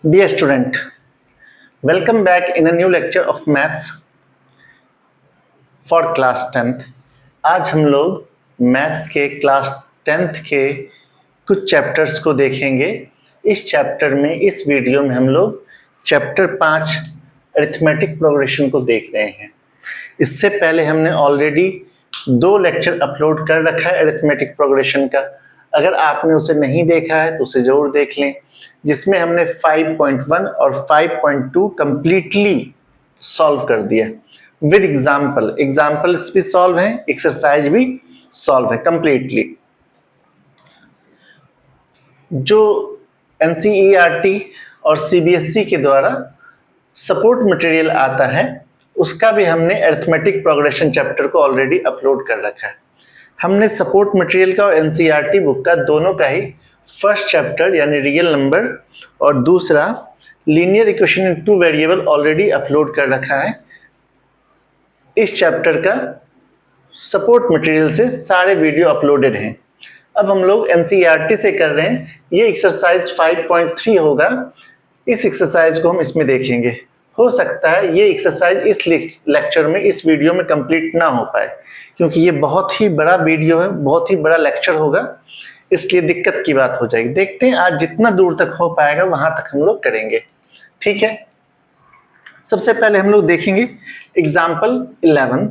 Dear student, welcome back in a new lecture of maths for class 10th। आज हम लोग maths के class 10th के कुछ चैप्टर्स को देखेंगे। इस चैप्टर में, इस वीडियो में हम लोग चैप्टर 5 अरिथमेटिक प्रोग्रेशन को देख रहे हैं। इससे पहले हमने ऑलरेडी 2 लेक्चर अपलोड कर रखा है अरिथमेटिक प्रोग्रेशन का। अगर आपने उसे नहीं देखा है तो उसे जरूर देख लें, जिसमें हमने 5.1 और 5.2 कंप्लीटली सॉल्व कर दिया विद एग्जाम्पल्स भी सॉल्व हैं, एक्सरसाइज भी सॉल्व है कंप्लीटली। जो एनसीईआरटी और सीबीएसई के द्वारा सपोर्ट मटेरियल आता है उसका भी हमने अरिथमेटिक प्रोग्रेशन चैप्टर को ऑलरेडी अपलोड कर रखा है। हमने सपोर्ट मटेरियल का और एनसीईआरटी बुक का दोनों का ही फर्स्ट चैप्टर यानी रियल नंबर और दूसरा linear equation in 2 variable already upload कर रखा है। इस चैप्टर का सपोर्ट मटेरियल से सारे वीडियो अपलोडेड हैं। अब हम लोग एनसीईआरटी से कर रहे हैं। ये एक्सरसाइज 5.3 होगा। इस एक्सरसाइज को हम इसमें देखेंगे। हो सकता है ये एक्सरसाइज इस लेक्चर में, इस वीडियो में कंप्लीट ना हो पाए, क्योंकि ये बहुत ही बड़ा वीडियो है, बहुत ही बड़ा लेक्चर होगा, इसलिए दिक्कत की बात हो जाएगी। देखते हैं आज जितना दूर तक हो पाएगा वहां तक हम लोग करेंगे। ठीक है, सबसे पहले हम लोग देखेंगे example 11।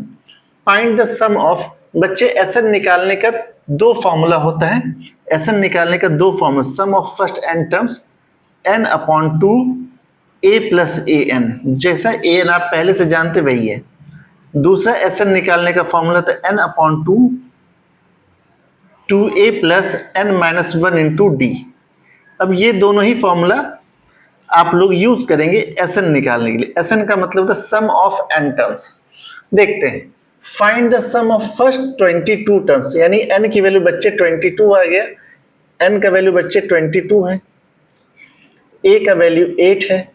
Find the sum of. बच्चे एसएन निकालने का 2 फॉर्मूला होता है। एसएन निकालने का 2 formula, sum of first n terms n/2 a plus an। जैसा an आप पहले से जानते वही है। दूसरा एसएन निकालने का फॉर्मूला था n/2 2a plus n-1 into D. अब ये दोनों ही फॉर्मूला आप लोग यूज करेंगे एसएन निकालने के लिए। एसएन का मतलब था सम ऑफ n टर्म्स। देखते हैं, find the sum of first 22 terms, यानी n की वैल्यू बच्चे 22 आ गया। n का वैल्यू बच्चे 22 है, a का वैल्यू 8 है,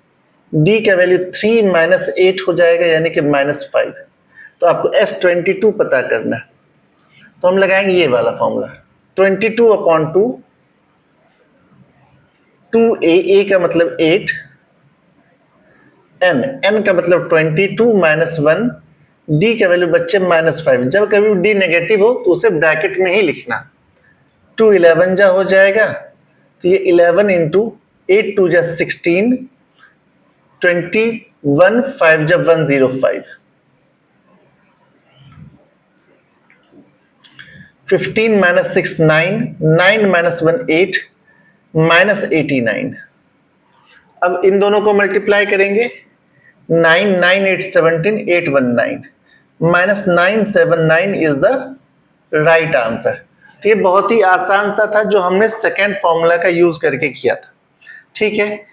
d का वैल्यू 3 माइनस 8 हो जाएगा यानी कि -5। तो आपको S22 पता करना है, तो हम लगाएंगे ये वाला फॉर्मूला 22/2 2a का मतलब 8, n का मतलब 22 माइनस 1, d का वैल्यू बच्चे -5। जब कभी d नेगेटिव हो तो उसे ब्रैकेट में ही लिखना। 2 11 जा हो जाएगा, तो ये 11 इंटू 8 2 जा 16, 21 5 जा 105, 15 माइनस 6 9, 9 माइनस 1 8, माइनस 89। अब इन दोनों को मल्टीप्लाई करेंगे। 9 9 8 17 8 1 9 minus 979 is the right answer. तो ये बहुत ही आसान सा था जो हमने सेकेंड फॉर्मूला का यूज करके किया था। ठीक है,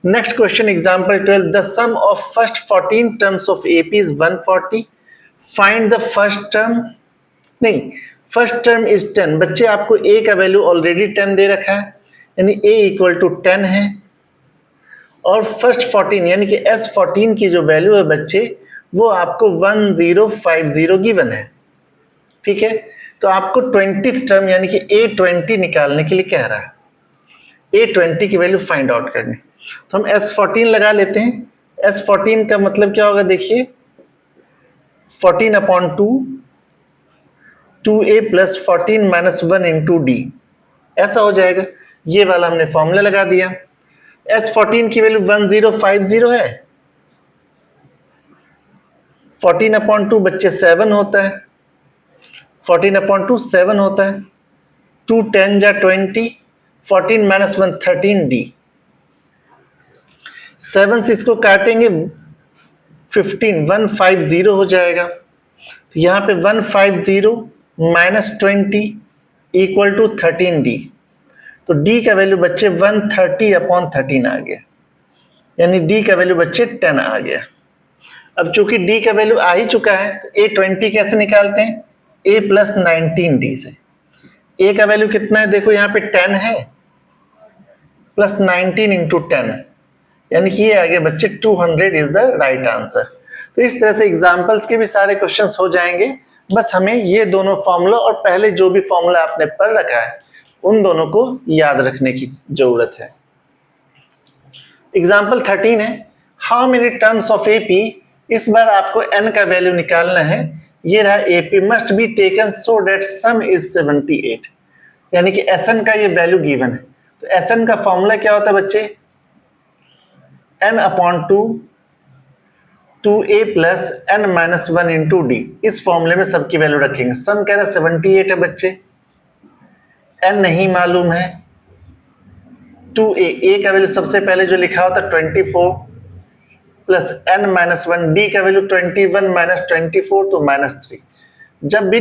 next question example 12। The sum of first 14 terms of AP is 140। Find the first term. नहीं, फर्स्ट टर्म इज 10। बच्चे आपको a का वैल्यू ऑलरेडी 10 दे रखा है, यानी a इक्वल टू 10 है। और फर्स्ट 14 यानी कि S14 की जो वैल्यू है बच्चे, वो आपको 1050 गिवन है। ठीक है, तो आपको 20th टर्म यानी कि A20 निकालने के लिए कह रहा है। A20 की वैल्यू फाइंड आउट करनी, तो हम S14 लगा लेते हैं। S14 का मतलब क्या होगा, देखिए 14/2 2a plus 14 minus 1 into D, ऐसा हो जाएगा। ये वाला हमने फॉर्मूला लगा दिया। S14 की वैल्यू 1050 है, 14/2 बच्चे 7 होता है, 14/2 7 होता है, 2 10 जा 20, 14 माइनस 1 13 डी। 7 से इसको काटेंगे 15 150 हो जाएगा। तो यहाँ पे 150 माइनस 20 इक्वल टू 13 डी। तो डी का वैल्यू बच्चे 130/13 आ गया, यानी डी का वैल्यू बच्चे 10 आ गया। अब चूंकि डी का वैल्यू आ ही चुका है तो A20 कैसे निकालते हैं, a प्लस 19 डी से। a का वैल्यू कितना है, देखो यहाँ पे 10 है, प्लस 19 इंटू 10, यानी कि ये आ गया बच्चे 200 इज द राइट आंसर। तो इस तरह से एग्जाम्पल्स के भी सारे क्वेश्चंस हो जाएंगे। बस हमें ये दोनों फॉर्मूला और पहले जो भी फॉर्मूला आपने पढ़ रखा है उन दोनों को याद रखने की जरूरत है। एग्जाम्पल 13 है, how many terms of AP, इस बार आपको एन का वैल्यू निकालना है। ये रहा AP must be taken so that sum is 78, यानी कि एसएन का ये वैल्यू गिवन है। तो एसएन का फॉर्मूला क्या होता है बच्चे, n upon two A plus N minus one into D. इस फॉर्मूले में सबकी वैल्यू रखेंगे। सम कह रहा है 78 है बच्चे, एन नहीं मालूम है, टू ए का वैल्यू सबसे पहले जो लिखा होता है 24 plus N minus one, D का वैल्यू 21 माइनस 24 तो -3। जब भी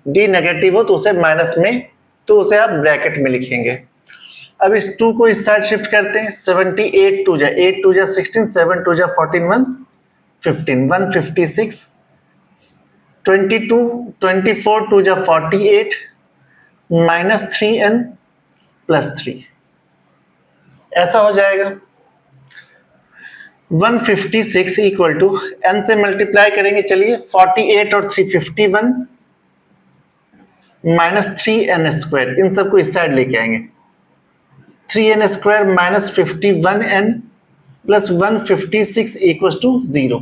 डी नेगेटिव हो तो उसे माइनस में, तो उसे आप ब्रैकेट में लिखेंगे। अब इस 2 को इस साइड शिफ्ट करते हैं। 78 2 जा 8 2 जा 16, 7 2 जा 14 1 15 156, 22 24 2 जा 48 माइनस 3n प्लस 3, ऐसा हो जाएगा। 156 इक्वल टू n से मल्टीप्लाई करेंगे, चलिए 48 और 3 51 माइनस 3n स्क्वायर, इन सबको इस साइड लेके आएंगे। 3n square minus 51n plus 156 equal to 0।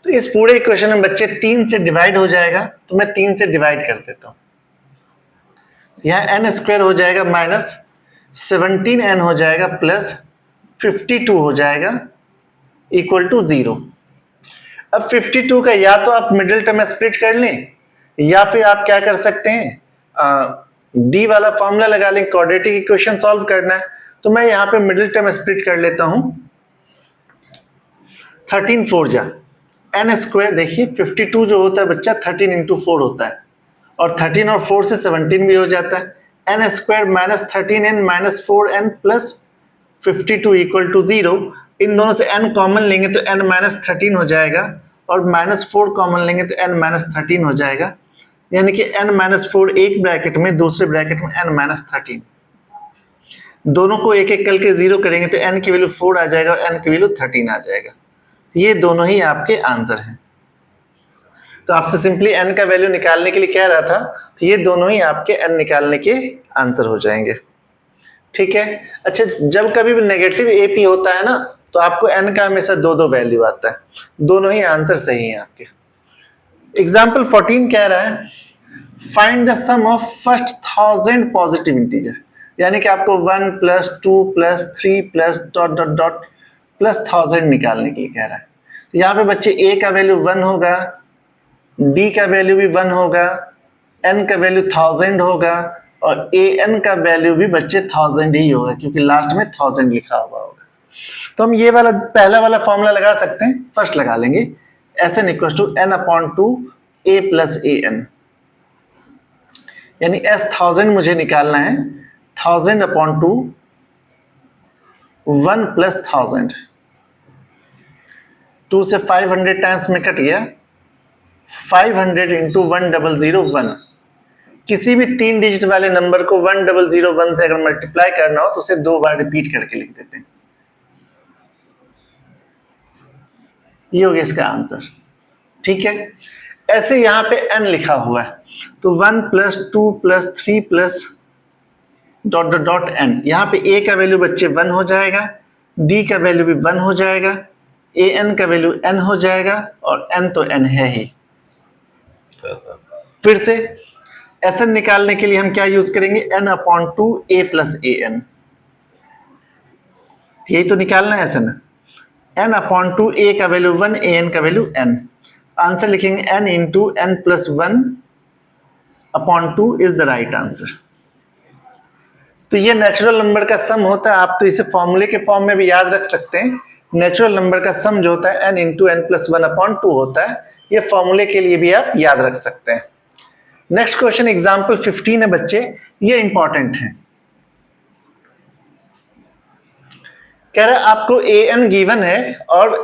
तो इस पूरे इक्वेशन में बच्चे 3 से डिवाइड हो जाएगा, तो मैं 3 से डिवाइड कर देता हूं। यहां n स्क्वायर हो जाएगा माइनस 17n हो जाएगा प्लस 52 हो जाएगा इक्वल टू 0। अब 52 का या तो आप मिडिल टर्म स्प्लिट कर लें, या फिर आप क्या कर सकते हैं, डी वाला फॉर्मूला लगा लें। क्वाड्रेटिक इक्वेशन सॉल्व करना है तो मैं यहां पे मिडिल टर्म स्प्लिट कर लेता हूं। 13 4 जा एन स्क्वायर, देखिए 52 जो होता है बच्चा 13 इंटू 4 होता है, और 13 और 4 से 17 भी हो जाता है। N square minus 13n minus 4n plus 52 equal to 0। इन दोनों से n कॉमन लेंगे तो n माइनस 13 हो जाएगा, और माइनस 4 कॉमन लेंगे तो n माइनस 13 हो जाएगा, यानी कि n माइनस 4 एक ब्रैकेट में, दूसरे ब्रैकेट में n माइनस 13। दोनों को एक एक करके 0 करेंगे तो n की वैल्यू 4 आ जाएगा और n की वैल्यू 13 आ जाएगा। ये दोनों ही आपके आंसर हैं। तो आपसे सिंपली n का वैल्यू निकालने के लिए कह रहा था, तो ये दोनों ही आपके n निकालने के आंसर हो जाएंगे। ठीक है। अच्छा, जब कभी भी नेगेटिव एपी होता है ना, तो आपको n का हमेशा 2 वैल्यू आता है। दोनों ही आंसर सही हैं आपके। एग्जाम्पल 14 कह रहा है, find the sum of first 1000 positive integer, यानी कि आपको 1 plus 2 plus 3 plus dot dot dot plus 1000 निकालने के लिए कह रहा है। तो यहाँ पे बच्चे a का वैल्यू 1 होगा, d का वैल्यू भी 1 होगा, n का वैल्यू 1000 होगा, और an का वैल्यू भी बच्चे 1000 ही होगा, क्योंकि लास्ट में 1000 लिखा हुआ होगा। तो हम ये वाला पहला वाला फॉर्मूला लगा सकते हैं। फर्स्ट लगा लेंगे, Sn equal to n upon 2 a plus an, यानी s 1000 मुझे निकालना है। 1000 अपॉन 2 1 प्लस 1000, 2 से 500 टाइम्स में कट गया, 500 इंटू 1001। किसी भी 3 डिजिट वाले नंबर को 1001 से अगर मल्टीप्लाई करना हो तो उसे 2 बार रिपीट करके लिख देते हैं। ये हो गया इसका आंसर। ठीक है। ऐसे यहां पे n लिखा हुआ है, तो 1 plus 2 plus 3 plus dot dot dot n। यहाँ पे a का वैल्यू बच्चे 1 हो जाएगा, d का वैल्यू भी 1 हो जाएगा, an का वैल्यू n हो जाएगा, और n तो n है ही। फिर से Sn निकालने के लिए हम क्या यूज करेंगे, n upon 2 a plus an। यही तो निकालना है Sn। n अपॉन 2 a का वैल्यू 1, an का वैल्यू n। आंसर लिखेंगे n into n plus 1 upon 2 is the right answer. तो ये नेचुरल नंबर का सम होता है। आप तो इसे फॉर्मूले के फॉर्म में भी याद रख सकते हैं। नेचुरल नंबर का सम जो होता है n into n plus 1 upon 2 होता है। ये फॉर्मूले के लिए भी आप याद रख सकते हैं। नेक्स्ट क्वेश्चन एग्जाम्पल 15 है बच्चे, ये इंपॉर्टेंट है। कह रहा है आपको an गिवन है और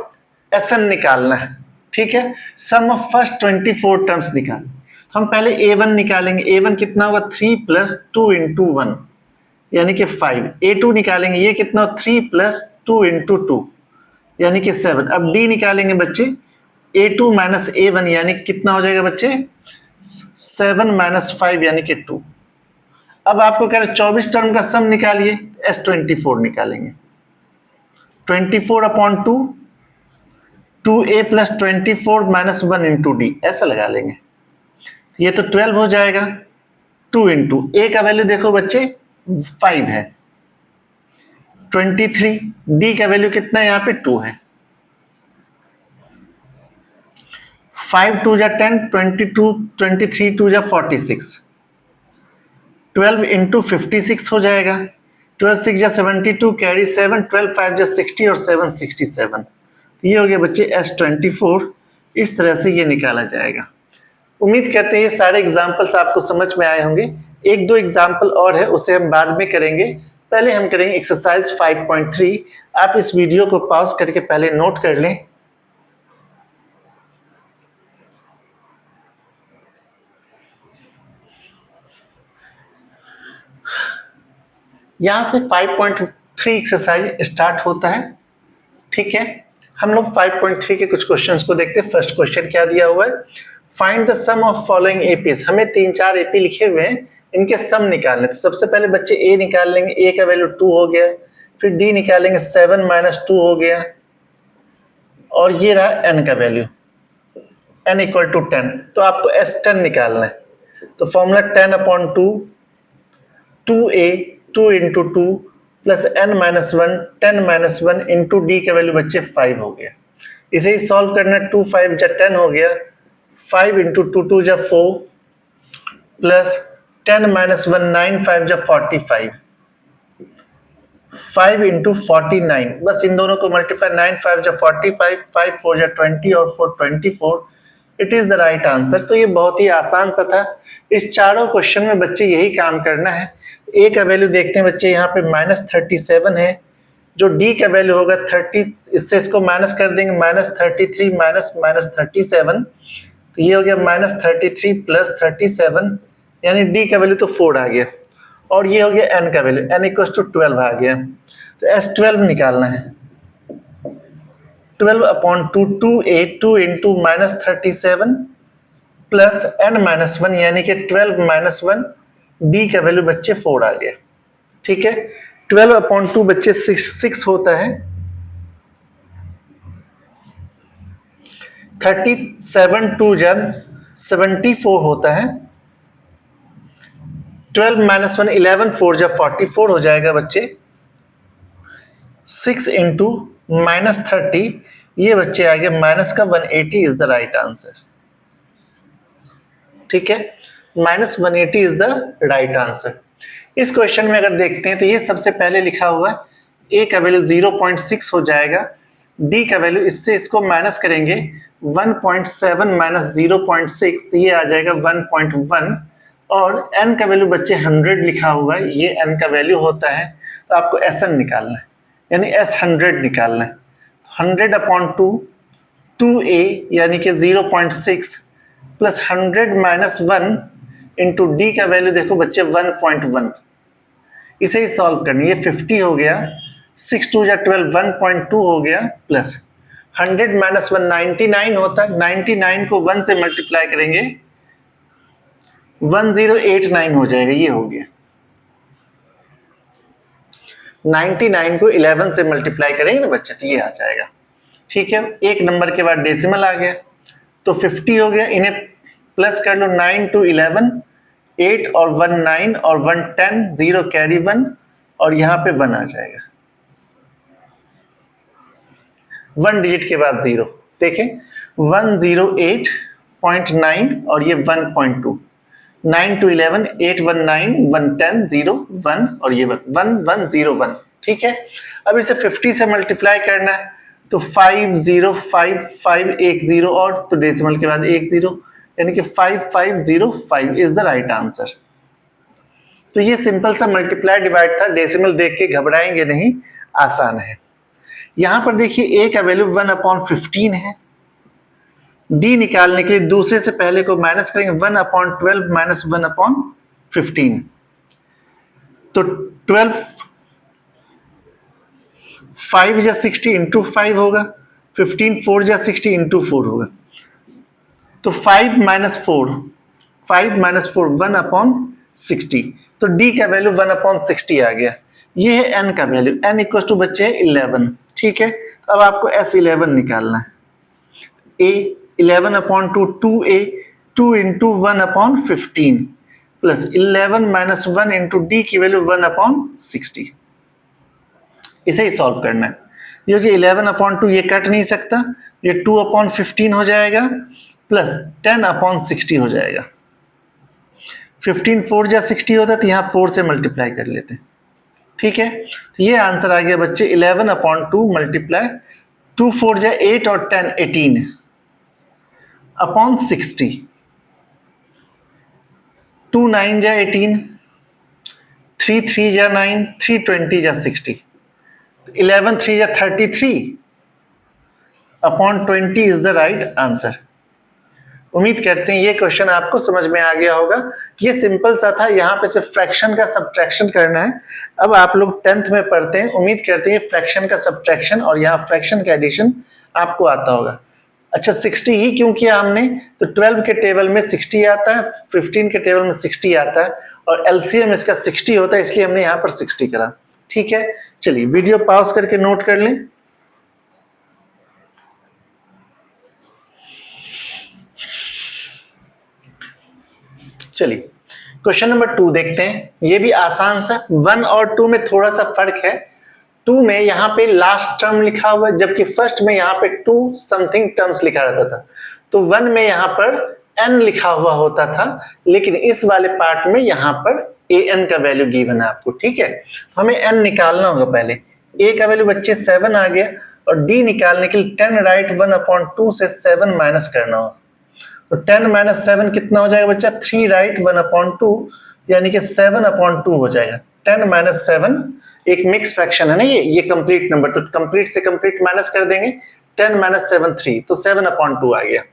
Sn निकालना है। ठीक है। सम ऑफ फर्स्ट 24 टर्म्स निकाल। हम पहले a1 निकालेंगे। a1 कितना होगा, 3 प्लस 2 इंटू 1, यानी कि 5। a2 निकालेंगे, ये कितना 3 प्लस 2 इंटू 2, यानी कि 7। अब d निकालेंगे बच्चे, a2 माइनस a1, यानी कितना हो जाएगा बच्चे 7 माइनस 5, यानी कि 2। अब आपको कह रहे 24 टर्म का सम निकालिए, S24 निकालेंगे। 24/2 2a plus 24 minus 1 into D, ऐसा लगा लेंगे। ये तो 12 हो जाएगा। 2 इंटू ए का वैल्यू देखो बच्चे 5 है, 23, डी का वैल्यू कितना है यहाँ पे 2 है। 5 2 जा 10, 22 23 2 जा 46, 12 इंटू 56 हो जाएगा। 12 6 जा 72, कैरी 7, 12 5 जा 60 और 7 67। ये हो गया बच्चे S24। इस तरह से ये निकाला जाएगा। उम्मीद करते हैं ये सारे एग्जाम्पल्स आपको समझ में आए होंगे। एक दो एग्जाम्पल और है, उसे हम बाद में करेंगे। पहले हम करेंगे एक्सरसाइज 5.3। आप इस वीडियो को पॉज करके पहले नोट कर लें। यहां से 5.3 एक्सरसाइज स्टार्ट होता है। ठीक है, हम लोग 5.3 के कुछ क्वेश्चंस को देखते हैं। फर्स्ट क्वेश्चन क्या दिया हुआ है, find the sum of following APs. हमें 3-4 एपी लिखे हुए हैं, इनके सम निकालने। तो सबसे पहले बच्चे ए निकाल लेंगे, ए का वैल्यू 2 हो गया। फिर डी निकालेंगे, 7 माइनस 2 हो गया। और ये रहा एन का वैल्यू, n इक्वल टू 10। तो आपको S10 निकालना है। तो formula 10/2 2a 2 into 2 plus n minus 1 10 minus 1 into D का वैल्यू बच्चे 5 हो गया। इसे ही सॉल्व करना, 2 5 जा 10 हो गया, 5 इंटू 2 2 जा 4 प्लस 10 माइनस 1 9 5 जा 45, 5 इंटू 49। बस इन दोनों को मल्टीप्लाई, 9 5 जा 45, 5 4 जा 20 और 4 24। It is the right answer. तो ये बहुत ही आसान सा था। इस चारों क्वेश्चन में बच्चे यही काम करना है। ए का वैल्यू देखते हैं बच्चे, यहाँ पे -37 है। जो डी का वैल्यू होगा 30, इससे इसको माइनस कर देंगे, -33 माइनस -37। तो ये हो गया -33 प्लस 37, यानी डी का वैल्यू तो 4 आ गया। और ये हो गया एन का वैल्यू, n इक्वल टू 12 आ गया। तो S12 निकालना है। 12/2 2a 2 into -37 plus n minus 1, यानी कि 12 माइनस 1, डी का वैल्यू बच्चे 4 आ गया। ठीक है, 12/2 बच्चे 6 होता है। 37 2 जा 74 होता है। 12 माइनस 1 11 4 जा 44 हो जाएगा बच्चे। 6 इंटू -30, ये बच्चे आ गए माइनस का 180 इज द राइट आंसर। ठीक है, -180 इज द राइट आंसर। इस क्वेश्चन में अगर देखते हैं तो ये सबसे पहले लिखा हुआ है, ए का वैल्यू 0.6 हो जाएगा, डी का वैल्यू, इससे इसको माइनस करेंगे 1.7 माइनस 0.6, तो ये आ जाएगा 1.1। और n का वैल्यू बच्चे 100 लिखा हुआ है, ये n का वैल्यू होता है। तो आपको Sn निकालना है, यानी S100 निकालना है। 100/2 2a यानी कि 0.6 प्लस 100 माइनस 1 इंटू डी का वैल्यू देखो बच्चे 1.1। इसे ही सॉल्व करनी, ये 50 हो गया, 6 2 जा 12 1.2 हो गया, प्लस 100 माइनस 1 99 होता है। 99 को 1 से मल्टीप्लाई करेंगे, 1089 हो जाएगा, ये हो गया। 99 को 11 से मल्टीप्लाई करेंगे ना बच्चे, तो ये आ जाएगा। ठीक है, एक नंबर के बाद डेसिमल आ गया, तो 50 हो गया। इन्हें प्लस कर लो, 9 to 11 8 और 1 9 और 1 10, 0 कैरी 1 और यहाँ पे 1 आ जाएगा। 1 डिजिट के बाद 0, देखें 108.9 और ये 1.2, 9 to 11 8 1 9 1 10 0 1 और ये 1 1 0 1। ठीक है, अब इसे 50 से मल्टीप्लाई करना है, तो 5 0 5 5 1 0 और तो डेसिमल के बाद 1 0, यानी कि 5505 इज द राइट आंसर। तो ये सिंपल सा मल्टीप्लाई डिवाइड था, डेसिमल देख के घबराएंगे नहीं, आसान है। यहां पर देखिए a का वैल्यू 1/15 है। d निकालने के लिए दूसरे से पहले को माइनस करेंगे, 1/12 माइनस 1/15। तो 12 5 जा 60 इंटू 5 होगा, 15 4 जा 60 इंटू 4 होगा। तो 5 माइनस 4 1/15 60, तो d का वैल्यू 1/60 आ गया। ये है n का वैल्यू, n इक्वल टू बच्चे 11, ठीक है। अब आपको S11 निकालना है। a 11/2 2a 2 into 1/15 plus 11 minus 1 into D की वैल्यू 1/60। इसे ही सॉल्व करना है, क्योंकि 11/2 ये कट नहीं सकता, ये 2/15 हो जाएगा प्लस 10/60 हो जाएगा। 15 4 जा 60 होता तो यहाँ 4 से मल्टीप्लाई कर लेते, ठीक है। तो ये आंसर आ गया बच्चे 11/2 मल्टीप्लाई 2 4 जा 8 और 10 18/60, 2 9 जा 18, 3 3 जा 9, 3 20 जा 60, 11 3 जा 33/20 इज द राइट आंसर। उम्मीद करते हैं ये क्वेश्चन आपको समझ में आ गया होगा। ये सिंपल सा था, यहाँ पे सिर्फ फ्रैक्शन का सब्ट्रैक्शन करना है। अब आप लोग 10th में पढ़ते हैं, उम्मीद करते हैं फ्रैक्शन का सब्ट्रैक्शन और यहाँ फ्रैक्शन का एडिशन आपको आता होगा। अच्छा 60 ही क्यों किया हमने, तो 12 के टेबल में 60 आता है, 15 के टेबल में 60 आता है और एलसीएम इसका 60 होता है, इसलिए हमने यहाँ पर 60 करा, ठीक है। चलिए वीडियो पॉज करके नोट कर लें। चलिए क्वेश्चन नंबर 2 देखते हैं, ये भी आसान सा। 1 और 2 में थोड़ा सा फर्क है। 2 में यहाँ पे लास्ट टर्म लिखा हुआ है, जबकि फर्स्ट में यहाँ पे 2 समथिंग टर्म्स लिखा रहता था। तो 1 में यहाँ पर n लिखा हुआ होता था, लेकिन इस वाले पार्ट में यहाँ पर an का वैल्यू गिवन है आपको, ठीक है। तो हमें n निकालना होगा। पहले a का वैल्यू बच्चे 7 आ गया और d निकालने के लिए 10 राइट 1/2 से 7 माइनस करना होगा। तो 10 माइनस 7 कितना हो जाएगा बच्चा, 3 राइट 1/2, यानी कि 7/2 हो जाएगा। 10 माइनस 7 एक मिक्स फ्रैक्शन है ना, ये कंप्लीट नंबर, तो कंप्लीट से कंप्लीट माइनस कर देंगे। 10 माइनस 7 3, तो 7/2 आ गया।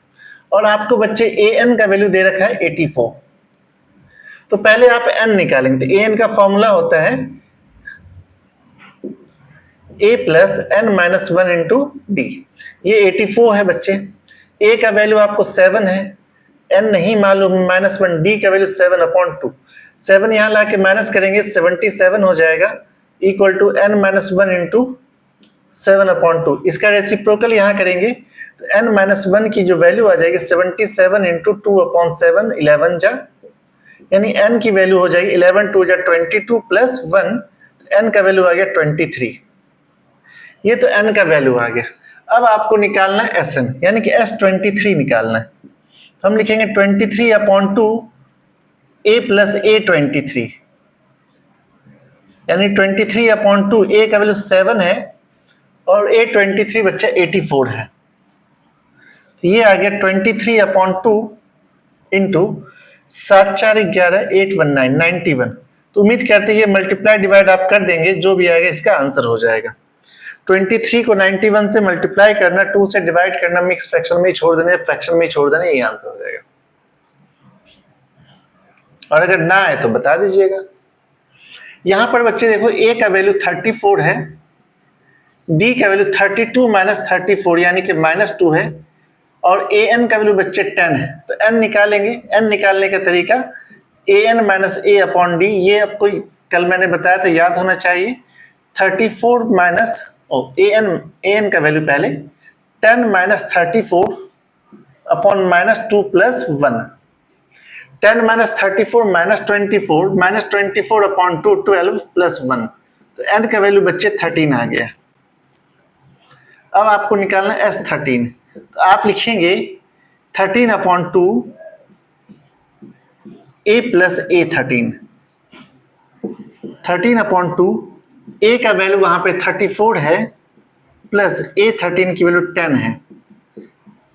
और आपको बच्चे an का वैल्यू दे रखा है 84, तो पहले आप n निकालेंगे। तो an का फॉर्मूला होता है a plus n minus 1 into D. ये 84 है बच्चे, a का वैल्यू आपको 7 है, n नहीं मालूम, -1, d का वैल्यू 7/2। 7 यहाँ ला के माइनस करेंगे 77 हो जाएगा, equal to n minus 1 into 7/2। इसका रेसिप्रोकल यहाँ करेंगे तो n माइनस 1 की जो वैल्यू आ जाएगी 77 इंटू 2/7, 11 जा, यानी n की वैल्यू हो जाएगी 11 2 जा 22 प्लस 1, n का वैल्यू आ गया 23। ये तो n का वैल्यू आ गया। अब आपको निकालना है Sn, यानी कि S23 निकालना है। तो हम लिखेंगे 23/2 a प्लस a23, यानी 23/2 a का वैल्यू 7 है और a23 बच्चा 84 है। ये आ गया 23/2 इंटू 7 4 11 819 91। तो उम्मीद करते हैं ये मल्टीप्लाई डिवाइड आप कर देंगे, जो भी आएगा इसका आंसर हो जाएगा। 23 को 91 से मल्टीप्लाई करना, 2 से डिवाइड करना, मिक्स फ्रैक्शन में ही छोड़ देना, फ्रैक्शन में ही छोड़ देना, यही आंसर हो जाएगा। और अगर ना आए तो बता दीजिएगा। यहां पर बच्चे देखो a का वैल्यू 34 है, d का वैल्यू 32 माइनस 34 यानी कि -2 है, और an का वैल्यू बच्चे 10 है। तो n निकालेंगे। n निकालने का तरीका an माइनस a/d, ये आपको कल मैंने बताया था, याद होना चाहिए। 34 माइनस an का वैल्यू पहले 10 minus 34 upon -2 plus 1, 10 minus 34 minus 24 upon 2 12 plus 1, तो n का वैल्यू बच्चे 13 आ गया। अब आपको निकालना है S13, तो आप लिखेंगे 13/2 a प्लस a13, 13/2 a का वैल्यू वहां पे 34 है प्लस a13 की वैल्यू 10 है।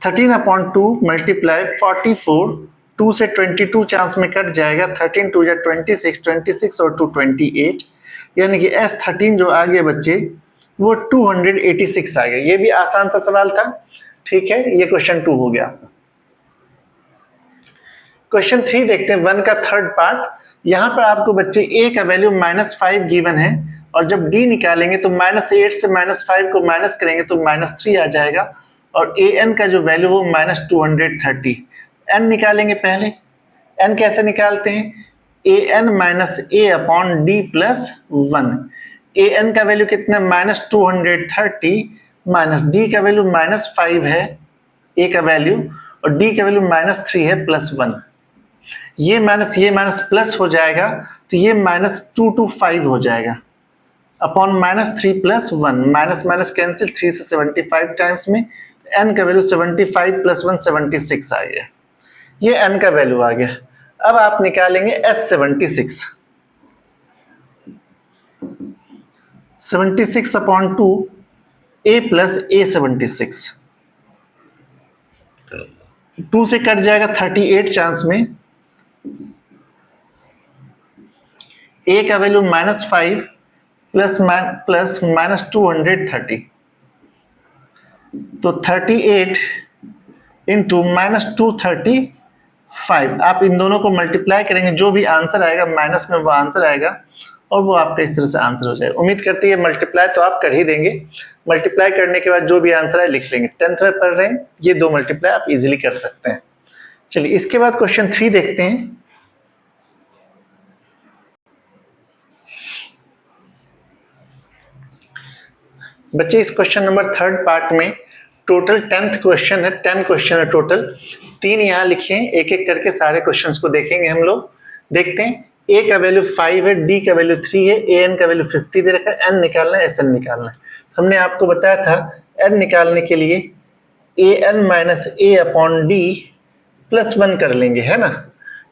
13/2 मल्टीप्लाई 44, 2 से 22 चांस में कट जाएगा, 13 2 जा 26, 26 और 2 28, यानी कि S13 जो आ गया बच्चे वो 286 आ गया। ये भी आसान सा सवाल था, ठीक है। ये क्वेश्चन 2 हो गया। क्वेश्चन 3 देखते हैं, 1 का थर्ड पार्ट। यहाँ पर आपको बच्चे a का वैल्यू -5 गिवन है, और जब d निकालेंगे तो -8 से -5 को माइनस करेंगे तो -3 आ जाएगा, और an का जो वैल्यू वो -230। n निकालेंगे पहले। n कैसे निकालते हैं, A N minus A upon D plus 1। A N का वैल्यू कितना, -230 माइनस डी का वैल्यू -5 है ए का वैल्यू, और डी का वैल्यू -3 है +1। ये माइनस प्लस हो जाएगा, तो ये -2 to 5 हो जाएगा अपॉन -3 + 1। माइनस माइनस कैंसिल, 3 से 75 टाइम्स में n का वैल्यू 75 + 1 76 आ गया। ये n का वैल्यू आ गया। अब आप निकालेंगे S76, 76 अपॉन 2 a + a76, 2 से कट जाएगा 38 चांस में, a का वैल्यू -5 प्लस -230, तो 38 इंटू -235। आप इन दोनों को मल्टीप्लाई करेंगे, जो भी आंसर आएगा माइनस में वो आंसर आएगा, और वो आपका इस तरह से आंसर हो जाएगा। उम्मीद करते हैं मल्टीप्लाई तो आप कर ही देंगे। मल्टीप्लाई करने के बाद जो भी आंसर है लिख लेंगे। 10th में पढ़ रहे हैं, ये 2 मल्टीप्लाई आप इजीली कर सकते हैं। चलिए इसके बाद क्वेश्चन 3 देखते हैं। बच्चे इस क्वेश्चन नंबर 3rd पार्ट में टोटल 10th क्वेश्चन है, 10 क्वेश्चन है टोटल। 3 यहाँ लिखे हैं, एक एक करके सारे क्वेश्चंस को देखेंगे हम लोग। देखते हैं, a का वैल्यू 5 है, d का वैल्यू 3 है, an का वैल्यू 50 दे रखा है, n निकालना है, sn निकालना है। हमने आपको बताया था n निकालने के लिए an minus a upon d plus 1 कर लेंगे, है ना।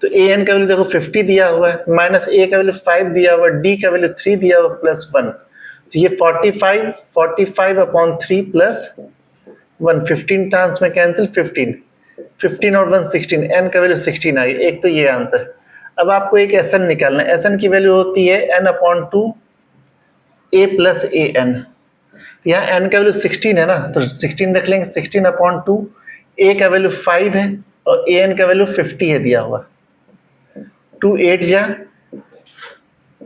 तो an का वैल्यू देखो 50 दिया हुआ है, माइनस a का वैल्यू 5 दिया हुआ है, d का वैल्यू 3 दिया हुआ प्लस 1, तो ये 45 अपॉन 3 प्लस 1, 15 टाइम्स में कैंसिल, 15 और 1 16, n का वैल्यू 16 आ गई। एक तो ये आंसर। अब आपको एक SN निकालना है। SN की वैल्यू होती है n upon 2 a plus A N. यहाँ n का वैल्यू 16 है ना, तो 16 रख लेंगे, 16 अपॉन 2, a का वैल्यू 5 है और an का वैल्यू 50 है दिया हुआ। 2 8 जा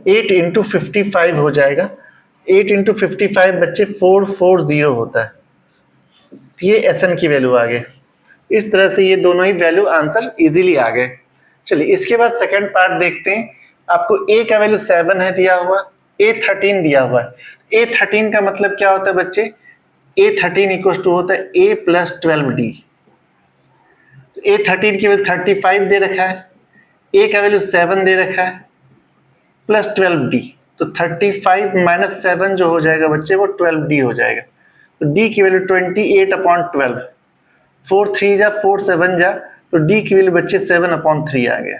8 इंटू 55 हो जाएगा। 8 इंटू 55 बच्चे 440 होता है। तो ये SN की वैल्यू आ गई। इस तरह से ये दोनों ही वैल्यू आंसर इजीली आ गए। चलिए इसके बाद सेकंड पार्ट देखते हैं। आपको a का वैल्यू 7 है दिया हुआ, a 13 दिया हुआ है। a 13 का मतलब क्या होता है बच्चे, a 13 इक्वल टू होता है a प्लस 12d। a 13 की वैल्यू 35 दे रखा है, a का वैल्यू 7 दे रखा है प्लस 12d, तो 35 माइनस 7 जो हो जाएगा बच्चे वो 12d हो जाएगा। तो d की वैल्यू 28 अपॉन 12, 4 3 जा 4 7 जा, तो d की वैल्यू बच्चे 7 अपॉन 3 आ गया।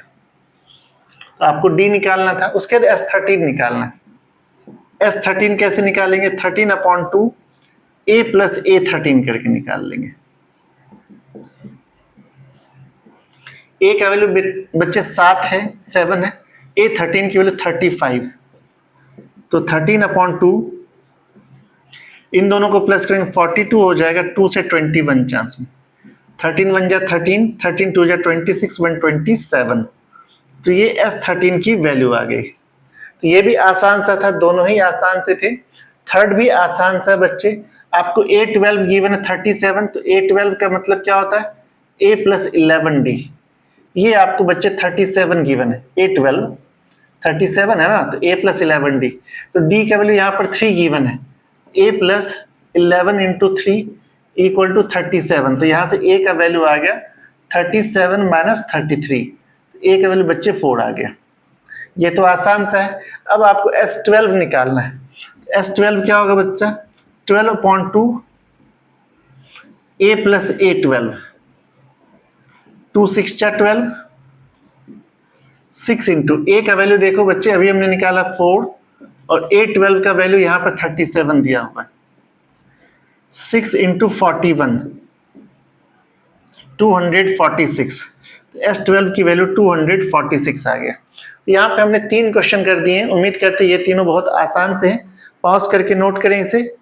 तो आपको d निकालना था। उसके बाद S13 निकालना है। S13 कैसे निकालेंगे, 13 अपॉन 2 a प्लस a13 करके निकाल लेंगे। a का वैल्यू बच्चे 7 है, 7 है, a13 की वैल्यू 35, तो 13 अपॉन 2, इन दोनों को प्लस करेंगे 42 हो जाएगा, 2 से 21 चांस में, 13 1 जा 13, 13 2 जा 26, 1 27, तो ये S13 की वैल्यू आ गई। तो ये भी आसान सा था, दोनों ही आसान से थे। थर्ड भी आसान सा बच्चे। आपको A12 गिवन है 37, तो A12 का मतलब क्या होता है, a प्लस 11d। ये आपको बच्चे 37 गिवन है, A12 37 है ना, तो a प्लस 11d। तो d का वैल्यू यहाँ पर 3 गिवन है, a plus 11 into 3 equal to 37। तो यहाँ से a का वैल्यू आ गया 37 माइनस 33, a का वैल्यू बच्चे 4 आ गया। ये तो आसान सा है। अब आपको S12 निकालना है। S12 क्या होगा बच्चा, 12 अपॉन 2 a प्लस A12, 2 6 जा 12, 6 इंटू a का वैल्यू देखो बच्चे अभी हमने निकाला 4, और A12 का वैल्यू यहाँ पर 37 दिया हुआ है, 6 इंटू 41 246, S12 की वैल्यू 246 आ गया। यहाँ पे हमने 3 क्वेश्चन कर दिए हैं। उम्मीद करते हैं ये तीनों बहुत आसान से हैं। पॉज करके नोट करें इसे।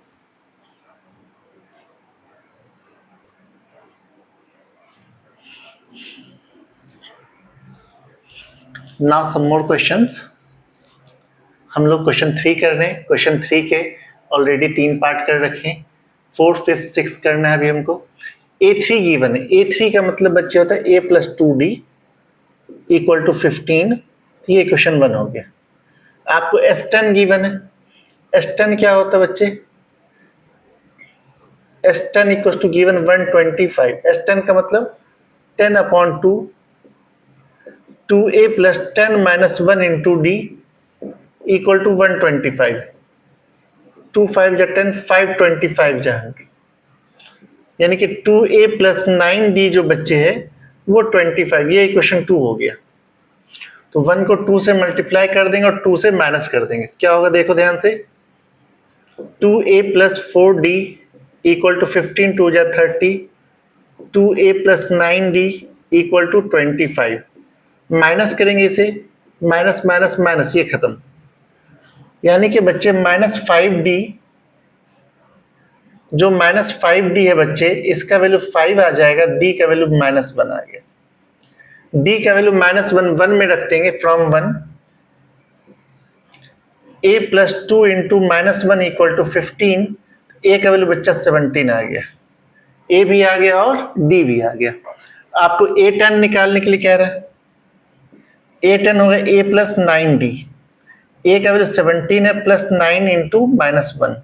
Now some more questions. हम लोग क्वेश्चन 3 कर रहे हैं। क्वेश्चन 3 के ऑलरेडी 3 पार्ट कर रखे हैं, 4th 5th 6th करना है अभी हमको। A3 गिवन है। A3 का मतलब बच्चे होता है a plus 2d equal to 15, ये क्वेश्चन 1 हो गया। आपको S10 गिवन है। S10 क्या होता है बच्चे? S10 equal to given 125। S10 का मतलब 10/2 2a plus 10 minus 1 into D equal to 125। 2 5 जा 10, 525 जा 100, यानी कि 2a प्लस 9d जो बच्चे है वो 25। ये इक्वेशन 2 हो गया। तो 1 को 2 से मल्टीप्लाई कर देंगे और 2 से माइनस कर देंगे। क्या होगा देखो ध्यान से, 2a plus 4d equal to 15 2 जा 30, 2a plus 9d equal to 25। Minus करेंगे इसे, माइनस माइनस माइनस, ये खत्म। यानी कि बच्चे -5d, जो -5d है बच्चे, इसका वैल्यू 5 आ जाएगा, d का वैल्यू -1 आ गया। d का वैल्यू -1 1 में रख देंगे, from 1 a plus 2 into -1 equal to 15। a का वैल्यू बच्चा 17 आ गया, a भी आ गया और d भी आ गया। आपको a10 निकालने के लिए कह रहा है। a10 होगा a प्लस 9d, a का वैल्यू 17 है, प्लस 9 इंटू -1,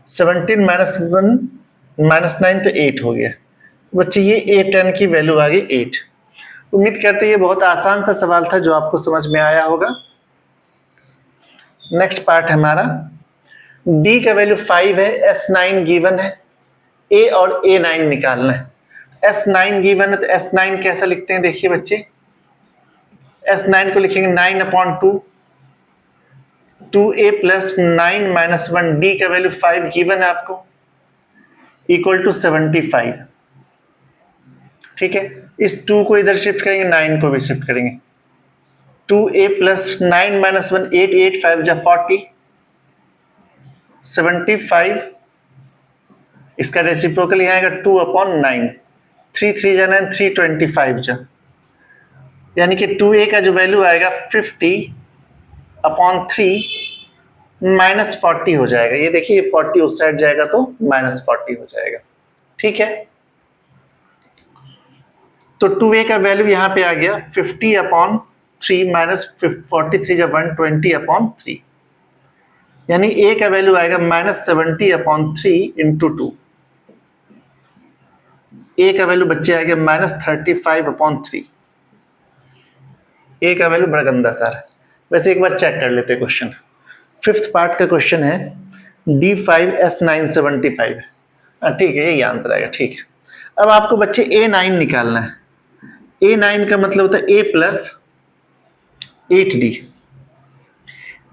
17 -1 -9 तो 8 हो गया। बच्चे ये a10 की वैल्यू आ गई 8। उम्मीद करते हैं ये बहुत आसान सा सवाल था जो आपको समझ में आया होगा। नेक्स्ट पार्ट हमारा, d का वैल्यू 5 है, S9 गिवन है, a और a9 निकालना है। S9 गिवन है तो S9 कैसा लिखते हैं देखिए बच्चे, S9 को लिखेंगे 9/2 2a प्लस 9 माइनस 1, d का वैल्यू 5 गिवन है आपको, इक्वल टू 75। ठीक है, इस 2 को इधर शिफ्ट करेंगे, 9 को भी शिफ्ट करेंगे। 2a प्लस 9 माइनस 1 8 8 5 जा 40, 75। इसका रेसिप्रोकल यहाँ आएगा 2/9, 3 3 जा 9, 325 जा, यानी कि 2a का जो वैल्यू आएगा 50/3 माइनस 40 हो जाएगा। ये देखिए 40 उस साइड जाएगा तो -40 हो जाएगा। ठीक है, तो 2a का वैल्यू यहाँ पे आ गया 50/3 माइनस 43 जा 120/3, यानी a का वैल्यू आएगा -70/3 इंटू 2। a का वैल्यू बच्चे आएगा -35/3। a का वैल्यू बड़ा गंदा सा है। वैसे एक बार चेक कर लेते हैं क्वेश्चन। 5th पार्ट का क्वेश्चन है, D5S975। ठीक है, यही आंसर आएगा। ठीक है, अब आपको बच्चे A9 निकालना है। A9 का मतलब होता है a प्लस 8d।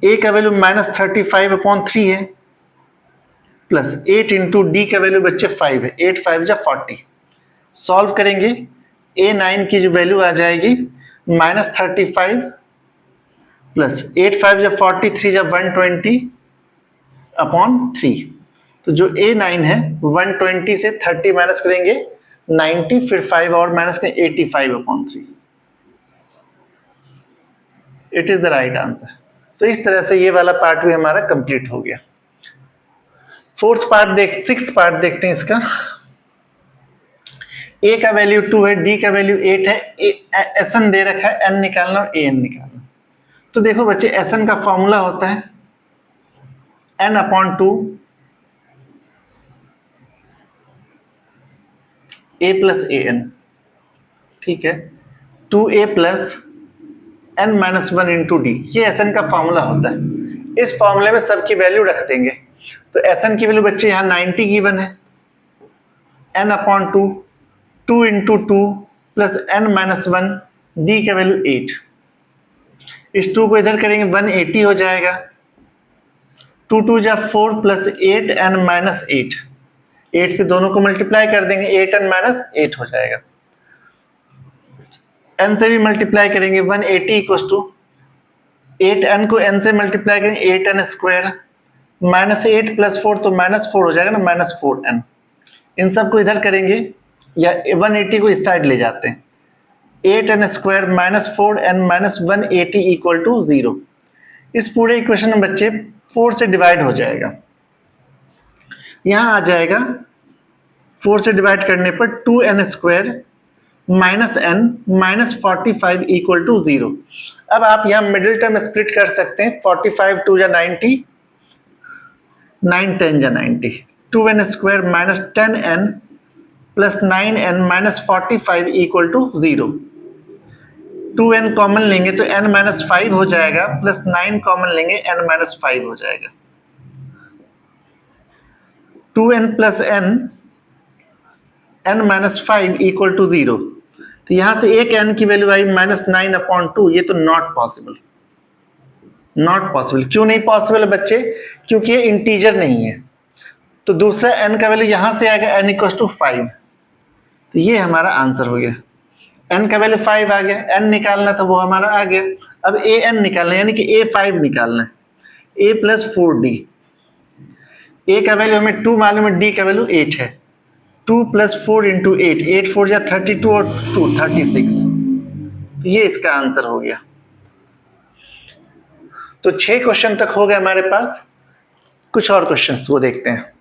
a का वैल्यू -35/3 है, प्लस 8 इंटू डी का वैल्यू बच्चे 5 है, 8 5 जा 40। सॉल्व करेंगे, A9 की जो वैल्यू आ जाएगी -35 प्लस 8 5 जा 40, 3 जा 120/3। तो जो A9 है 120 से 30 माइनस करेंगे 90, फिर 5 और माइनस करें 85/3। It is the right answer. तो इस तरह से ये वाला पार्ट भी हमारा कंप्लीट हो गया। 6th पार्ट देखते हैं इसका। a का वैल्यू 2 है, d का वैल्यू 8 है, Sn दे रखा है, n निकालना और an निकालना। तो देखो बच्चे, Sn का फॉर्मूला होता है n/2 a प्लस an। ठीक है, 2a plus n-1 into D, ये Sn का फॉर्मूला होता है। इस फॉर्मूले में सबकी वैल्यू रख देंगे। तो Sn की वैल्यू बच्चे यहाँ 90 गिवन है, n/2 2 into 2 plus n-1, D का वैल्यू 8। इस 2 को इधर करेंगे 180 हो जाएगा, 2 2 जा 4 प्लस 8 n-8, 8 से दोनों को मल्टीप्लाई कर देंगे, 8n-8 हो जाएगा। n से भी मल्टीप्लाई करेंगे, 180 इक्वल टू 8n को n से मल्टीप्लाई करेंगे 8n स्क्वायर, -8 प्लस 4 तो -4 हो जाएगा ना, -4n। इन सब को इधर करेंगे या 180 को इस साइड ले जाते हैं, 8n square -4n -180 equal to 0। इस पूरे इक्वेशन में बच्चे 4 से डिवाइड हो जाएगा, यहाँ आ जाएगा 4 से डिवाइड करने पर 2n square minus N minus 45 equal to 0। अब आप यहाँ मिडिल टर्म स्प्लिट कर सकते हैं, 45 टू या 90, 9 10 या 90, 2n square minus 10n plus 9n minus 45 equal to 0। 2n common लेंगे तो n माइनस 5 हो जाएगा, प्लस 9 कॉमन लेंगे n माइनस 5 हो जाएगा। 2n plus n minus 5 equal to 0। तो यहां से एक n की वैल्यू आई माइनस 9/2। ये तो नॉट पॉसिबल, नॉट पॉसिबल। क्यों नहीं पॉसिबल है बच्चे? क्योंकि ये इंटीजर नहीं है। तो दूसरा n का वैल्यू यहां से आएगा n इक्वल टू 5। तो ये हमारा आंसर हो गया। n का वैल्यू 5 आ गया, n निकालना था वो हमारा आ गया। अब an निकालना है, यानी कि a5 निकालना है, a प्लस 4d। a का वैल्यू हमें 2 मालूम है, d का वैल्यू 8 है। 2 प्लस 4 इंटू 8, 8 4 जा 32 और 2 36। तो ये इसका आंसर हो गया। तो 6 क्वेश्चन तक हो गए हमारे पास। कुछ और क्वेश्चंस वो देखते हैं।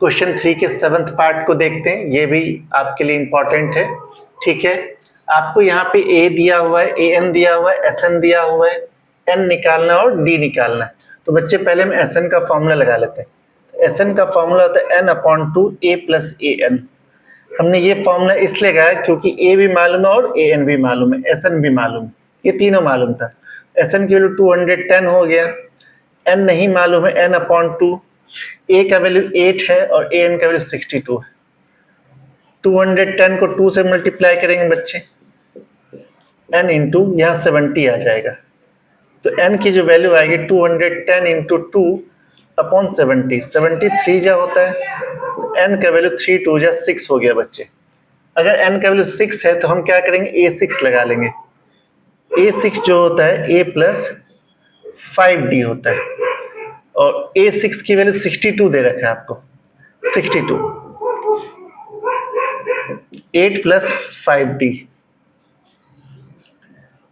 क्वेश्चन 3 के 7th पार्ट को देखते हैं, ये भी आपके लिए इंपॉर्टेंट है। ठीक है, आपको यहाँ पे a दिया हुआ है, an दिया हुआ है, sn दिया हुआ है, n निकालना है और d निकालना है। तो बच्चे पहले हम sn का फॉर्मूला लगा लेते हैं। sn का फॉर्मूला होता है n/2 a प्लस an। हमने ये फॉर्मूला इसलिए लगाया क्योंकि a भी मालूम है और an भी मालूम है, sn भी मालूम है, ये तीनों मालूम था। sn की वैल्यू 210 हो गया, n नहीं मालूम है, n/2, a का वैल्यू 8 है और an का वैल्यू 62 है। 210 को 2 से मल्टीप्लाई करेंगे बच्चे, n इंटू यहाँ 70 आ जाएगा। तो n की जो वैल्यू आएगी 210 इंटू 2 अपॉन 70, 73 जा होता है। तो n का वैल्यू 3 2 जा 6 हो गया बच्चे। अगर n का वैल्यू 6 है तो हम क्या करेंगे, a6 लगा लेंगे। a6 जो होता है a प्लस 5d होता है, और a6 की वैल्यू 62 दे रखा है आपको। 62, 8 plus 5d,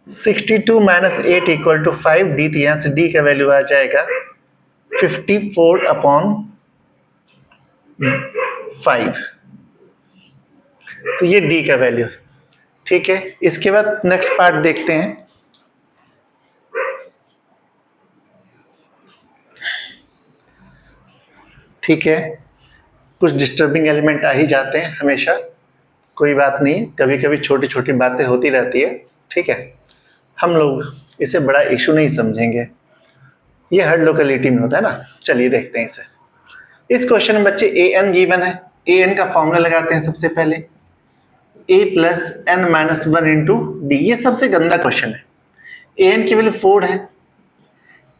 62 minus 8 equal to 5d। तो यहां से d का वैल्यू आ जाएगा 54/5। तो ये d का वैल्यू है। ठीक है, इसके बाद नेक्स्ट पार्ट देखते हैं। ठीक है, कुछ डिस्टर्बिंग एलिमेंट आ ही जाते हैं हमेशा, कोई बात नहीं, कभी कभी छोटी छोटी बातें होती रहती है। ठीक है, हम लोग इसे बड़ा इशू नहीं समझेंगे, ये हर लोकेलिटी में होता है ना। चलिए देखते हैं इसे। इस क्वेश्चन में बच्चे an गिवन है, an का फॉर्मूला लगाते हैं सबसे पहले, a plus n minus 1 into D. ये सबसे गंदा क्वेश्चन है। an की वैल्यू 4 है,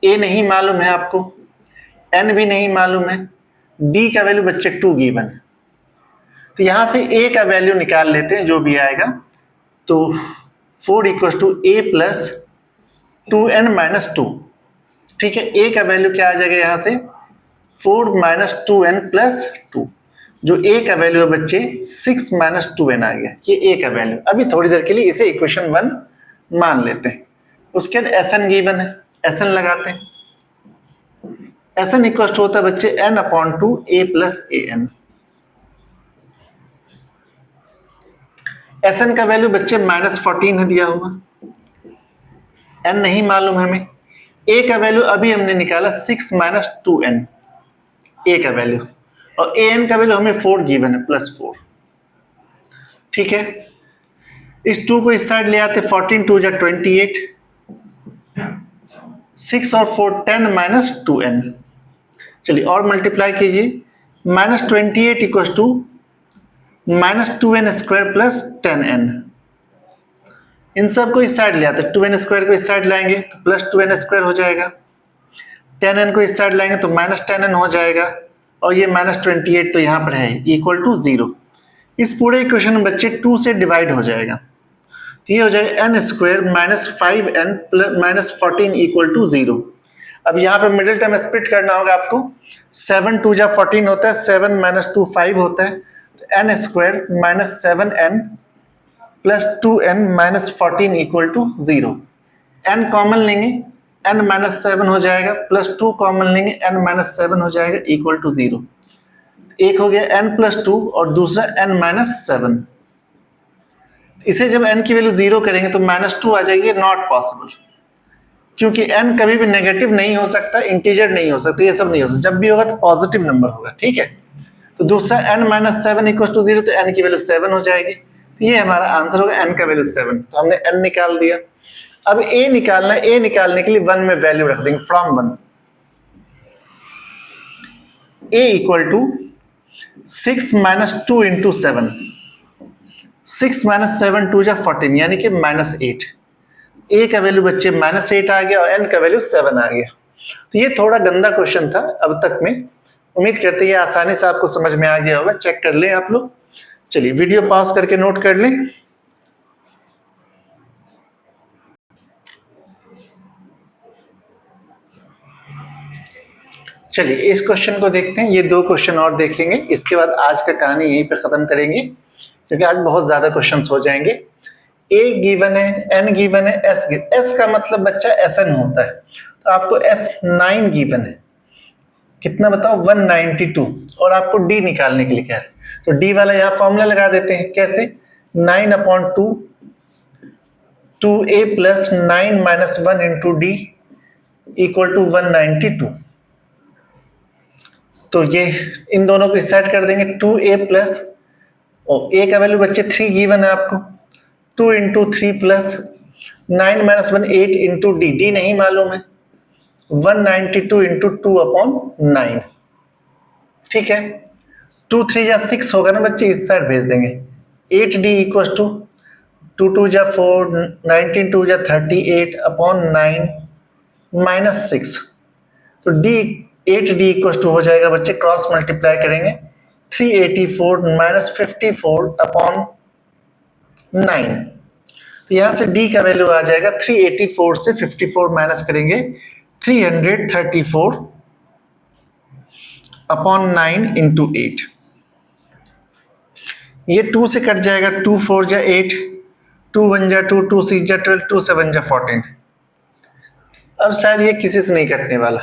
a नहीं मालूम है आपको, n भी नहीं मालूम है, d का वैल्यू बच्चे 2 गिवन है। तो यहां से a का वैल्यू निकाल लेते हैं जो भी आएगा। तो 4 equal to a plus 2n minus 2। ठीक है, a का वैल्यू क्या आ जाएगा यहाँ से, 4 माइनस 2n प्लस 2। जो a का वैल्यू है बच्चे 6 माइनस 2n आ गया, ये a का वैल्यू। अभी थोड़ी देर के लिए इसे इक्वेशन 1 मान लेते हैं। उसके बाद sn गिवन है, sn लगाते हैं। sn इक्वल टू होता है बच्चे n/2 a plus an। sn का वैल्यू बच्चे माइनस 14 है दिया हुआ, n नहीं मालूम हमें। a का वैल्यू अभी हमने निकाला 6 माइनस 2n, a का वैल्यू, और an का वैल्यू हमें 4 गिवन है, प्लस 4। ठीक है, इस 2 को इस साइड ले आते, 14 2 जा 28, 6 और 4 10 माइनस 2n। चलिए और मल्टीप्लाई कीजिए, minus 28 equal to minus 2n square plus 10n। इन सब को इस साइड ले आते, 2n स्क्वायर को इस साइड लाएंगे तो प्लस 2n स्क्वायर हो जाएगा, 10n को इस साइड लाएंगे तो माइनस 10n हो जाएगा, और ये माइनस 28 तो यहाँ पर है इक्वल टू 0। इस पूरे इक्वेशन में बच्चे 2 से डिवाइड हो जाएगा, तो ये हो जाएगा n square minus 5n plus minus 14 equal to 0। अब यहाँ पे मिडिल टर्म स्प्लिट करना होगा आपको, 7 2 जा 14 होता है, 7 माइनस 2 5 होता है, n square minus 7n plus 2n minus 14 equal to 0। n common लेंगे n-7 हो जाएगा, +2 कॉमन लेंगे n-7 हो जाएगा, इक्वल टू 0। एक हो गया n+2 और दूसरा n-7। इसे जब n की वैल्यू 0 करेंगे तो -2 आ जाएगी, नॉट पॉसिबल, क्योंकि n कभी भी नेगेटिव नहीं हो सकता, इंटीजर नहीं हो सकता, ये सब नहीं हो सकता, जब भी होगा तो पॉजिटिव नंबर होगा, ठीक है। तो दूसरा n-7 इक्वल टू 0, तो n की वैल्यू 7 हो जाएगी, तो ये हमारा आंसर होगा, n का वैल्यू 7। तो हमने n निकाल दिया। अब a निकालना है, a निकालने के लिए 1 में वैल्यू रख देंगे, from 1। a equal to 6 - 2 into 7, 6 - 7 2 जा 14, यानी कि -8। a का वैल्यू बच्चे -8 आ गया और n का वैल्यू 7 आ गया। तो ये थोड़ा गंदा क्वेश्चन था अब तक में, उम्मीद करते हैं आसानी से आपको समझ में आ गया होगा। चेक कर लें आप लोग। चलिए वीडियो पॉज करके नोट कर लें। चलिए इस क्वेश्चन को देखते हैं, ये 2 क्वेश्चन और देखेंगे, इसके बाद आज का कहानी यहीं पे खत्म करेंगे, क्योंकि आज बहुत ज्यादा क्वेश्चंस हो जाएंगे। a गिवन है, n गिवन है, s का मतलब बच्चा Sn होता है, तो आपको S9 गिवन है, कितना बताओ 192, और आपको d निकालने के लिए कह रहे हैं, तो d वाला यहाँ फॉर्मूला लगा देते हैं। कैसे? 9/2 2a + 9 - 1 into d equal to 192। तो ये इन दोनों को सेट कर देंगे, 2a प्लस, a का वैल्यू बच्चे 3 गिवन है आपको, 2 इंटू 3 प्लस 9 - 1 8 इंटू d नहीं मालूम है, 192 इंटू 2/9, ठीक है। 2 3 जा 6 होगा ना बच्चे, इस साइड भेज देंगे। 8d इक्वल टू 2 2 जा 4, 19 2 जा 38/9 -6। तो d 8d इक्वल टू हो जाएगा बच्चे, क्रॉस मल्टीप्लाई करेंगे, 384 - 54/9। तो यहां से d का वैल्यू आ जाएगा 384 से 54 माइनस करेंगे 334/9 इंटू 8। ये 2 से कट जाएगा, 2 4 जा 8, 2 1 जा 2, 2 6 जा 12, 2 7 जा 14। अब शायद ये किसी से नहीं कटने वाला,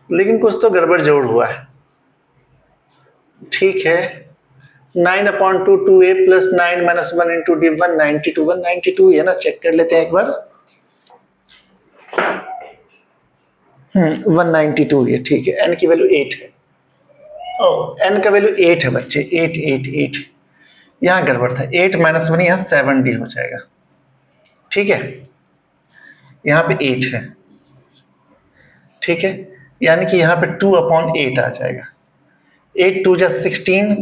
लेकिन कुछ तो गड़बड़ जोड़ हुआ है, ठीक है। 9/2 2a + 9 - 1 इंटू d 192 है ना, चेक कर लेते हैं एक बार। 192 ये ठीक है। n की वैल्यू 8 है, n का वैल्यू 8 है बच्चे, 8 8 8, यहाँ गड़बड़ था, 8 - 1 यहाँ 7d हो जाएगा, ठीक है। यहाँ पे 8 है, ठीक है, यानी कि यहाँ पे 2/8 आ जाएगा। 8 2 जा 16,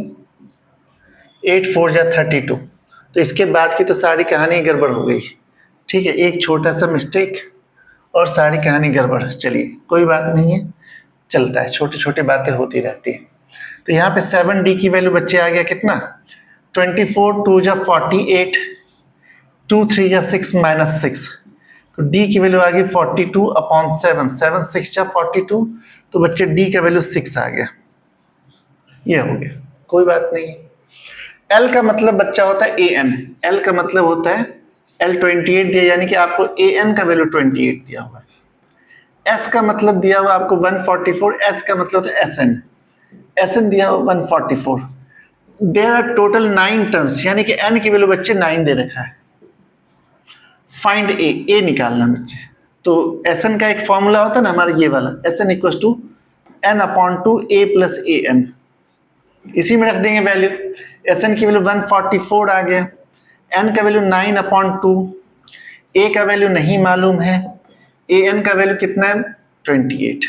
8 4 जा 32। तो इसके बाद की तो सारी कहानी गड़बड़ हो गई, ठीक है, एक छोटा सा मिस्टेक और सारी कहानी गड़बड़। चलिए कोई बात नहीं है, चलता है, छोटी छोटी बातें होती रहती है। तो यहाँ पे 7d की वैल्यू बच्चे आ गया कितना, 24 2 जा 48, 2 3 जा 6 - 6। तो d की वैल्यू आ गई 42/7, 7 6 जा 42, तो बच्चे d का वैल्यू 6 आ गया, ये हो गया, कोई बात नहीं। L का मतलब बच्चा होता है an, L का मतलब होता है L 28 दिया, यानी कि आपको an का वैल्यू 28 दिया हुआ है। S का मतलब दिया हुआ आपको 144, S का मतलब होता है SN दिया हुआ 144। देयर आर टोटल 9 टर्म्स, यानी कि n की वैल्यू बच्चे 9 दे रखा है। फाइंड a निकालना बच्चे, तो SN का एक फॉर्मूला होता है ना हमारा, ये वाला SN equal to n/2 a + an, इसी में रख देंगे वैल्यू। SN की वैल्यू 144 आ गया, n का वैल्यू 9/2, a का वैल्यू नहीं मालूम है, an का वैल्यू कितना है 28।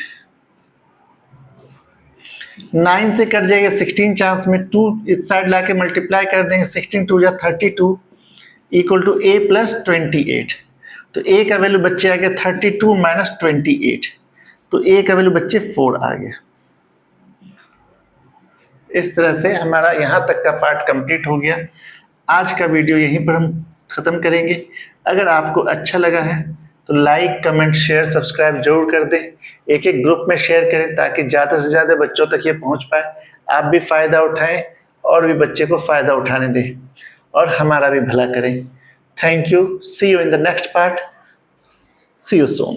9 से कट जाएगा 16 चांस में, 2 इस साइड लाके मल्टीप्लाई कर देंगे, 16 2 जा 32 इक्वल टू a + 28। तो a का वैल्यू बच्चे आ गया 32 - 28, तो a का वैल्यू बच्चे 4 आ गया। इस तरह से हमारा यहाँ तक का पार्ट कंप्लीट हो गया। आज का वीडियो यहीं पर हम ख़त्म करेंगे। अगर आपको अच्छा लगा है तो लाइक कमेंट शेयर सब्सक्राइब जरूर कर दें, एक एक ग्रुप में शेयर करें ताकि ज़्यादा से ज़्यादा बच्चों तक ये पहुँच पाए, आप भी फ़ायदा उठाएं और भी बच्चे को फ़ायदा उठाने दें और हमारा भी भला करें। Thank you, see you in the next part. See you soon.